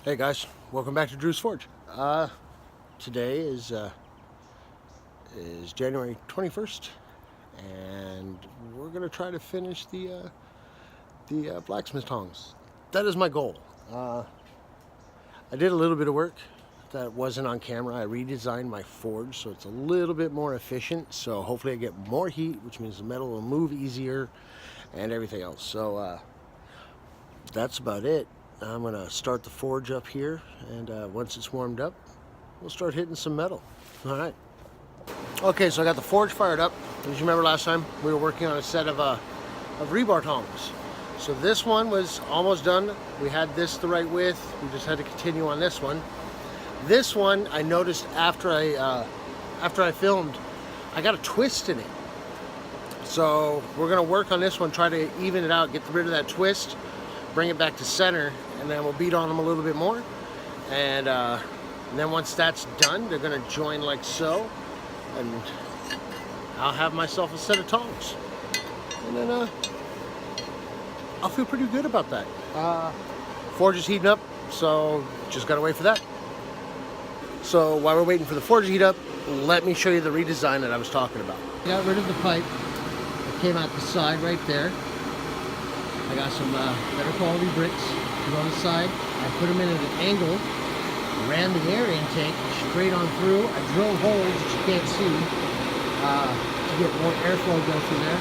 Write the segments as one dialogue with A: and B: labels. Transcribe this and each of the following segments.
A: Hey guys, welcome back to Drew's Forge. Today is January 21st, and we're gonna try to finish the blacksmith tongs. That is my goal. I did a little bit of work that wasn't on camera. I redesigned my forge so it's a little bit more efficient. So hopefully I get more heat, which means the metal will move easier and everything else. So that's about it. I'm gonna start the forge up here, and once it's warmed up, we'll start hitting some metal. All right. Okay, so I got the forge fired up. As you remember last time, we were working on a set of rebar tongs. So this one was almost done. We had this the right width. We just had to continue on this one. This one, I noticed after I filmed, I got a twist in it. So we're gonna work on this one, try to even it out, get rid of that twist, bring it back to center, and then we'll beat on them a little bit more. And then once that's done, they're gonna join like so, and I'll have myself a set of tongs. And then I'll feel pretty good about that. Forge is heating up, so just gotta wait for that. So while we're waiting for the forge to heat up, let me show you the redesign that I was talking about. I got rid of the pipe. It came out the side right there. I got some better quality bricks on the side. I put them in at an angle, ran the air intake straight on through. I drilled holes that you can't see to get more airflow go through there.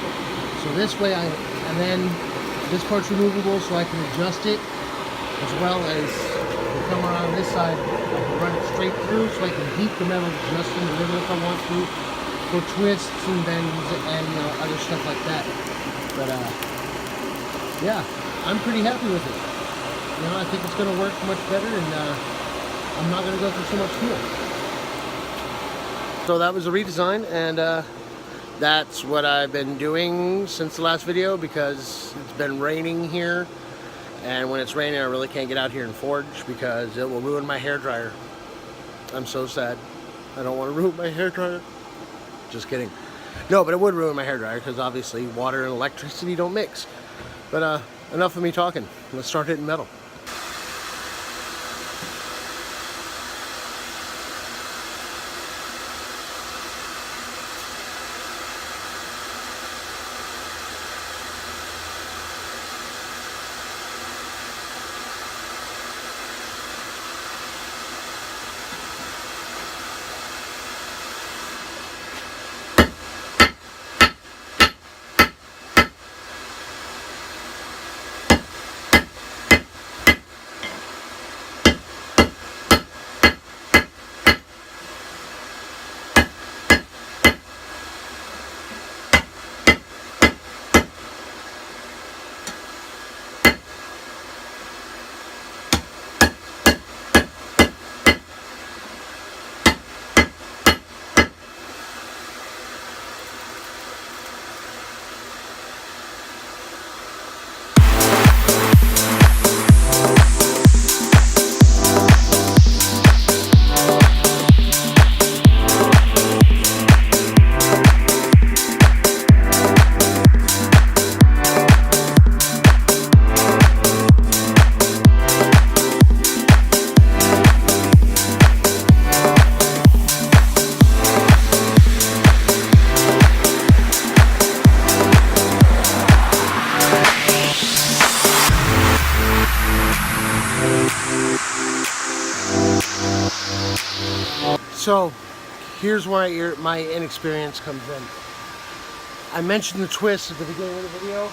A: So this way and then this part's removable so I can adjust it, as well as come around this side, I can run it straight through so I can heat the metal just in the middle if I want to, for twists and bends and other stuff like that. But yeah, I'm pretty happy with it. I think it's going to work much better, and I'm not going to go through so much fuel. So that was a redesign, and that's what I've been doing since the last video, because it's been raining here, and when it's raining I really can't get out here and forge because it will ruin my hairdryer. I'm so sad. I don't want to ruin my hairdryer. Just kidding. No, but it would ruin my hairdryer because obviously water and electricity don't mix. But enough of me talking. Let's start hitting metal. So here's where my inexperience comes in. I mentioned the twist at the beginning of the video.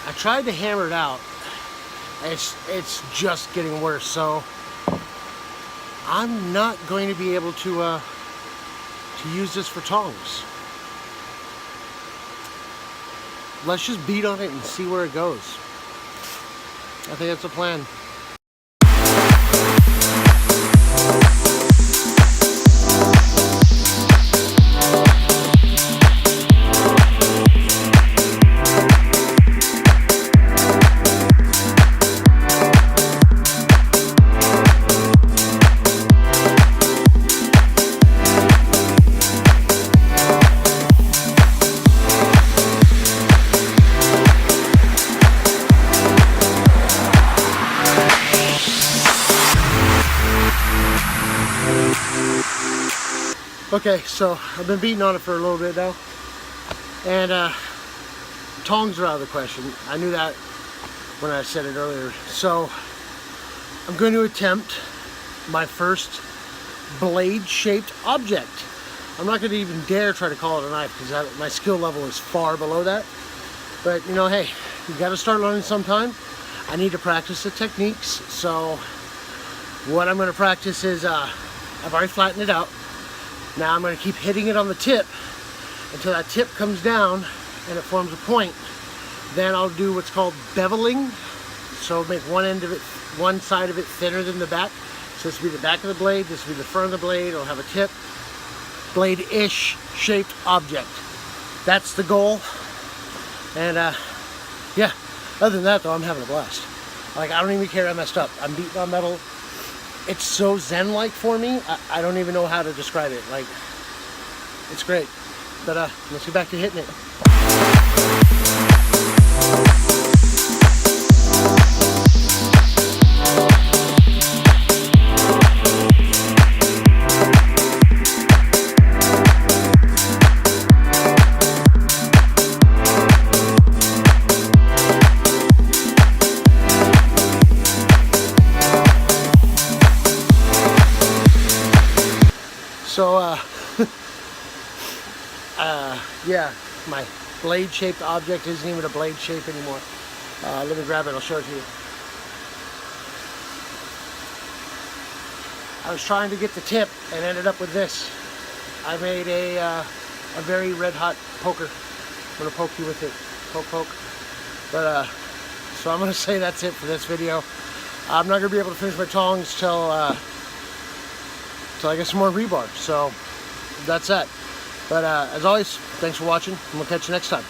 A: I tried to hammer it out. It's just getting worse. So I'm not going to be able to use this for tongs. Let's just beat on it and see where it goes. I think that's a plan. Okay, so I've been beating on it for a little bit now, and tongs are out of the question. I knew that when I said it earlier. So I'm going to attempt my first blade-shaped object. I'm not going to even dare try to call it a knife because my skill level is far below that. But you know, hey, you got to start learning sometime. I need to practice the techniques. So what I'm going to practice is I've already flattened it out. Now I'm going to keep hitting it on the tip until that tip comes down and it forms a point. Then I'll do what's called beveling. So make one side of it thinner than the back. So this will be the back of the blade, this will be the front of the blade. It'll have a tip, blade-ish shaped object. That's the goal. And yeah, other than that though, I'm having a blast. Like, I don't even care I messed up. I'm beating on metal. It's so zen-like for me. I don't even know how to describe it. Like, it's great. But let's get back to hitting it. So, yeah, my blade-shaped object isn't even a blade shape anymore. Let me grab it, I'll show it to you. I was trying to get the tip and ended up with this. I made a very red-hot poker. I'm going to poke you with it. Poke. But, so I'm going to say that's it for this video. I'm not going to be able to finish my tongs till I get some more rebar. So that's that. But as always, thanks for watching, and we'll catch you next time.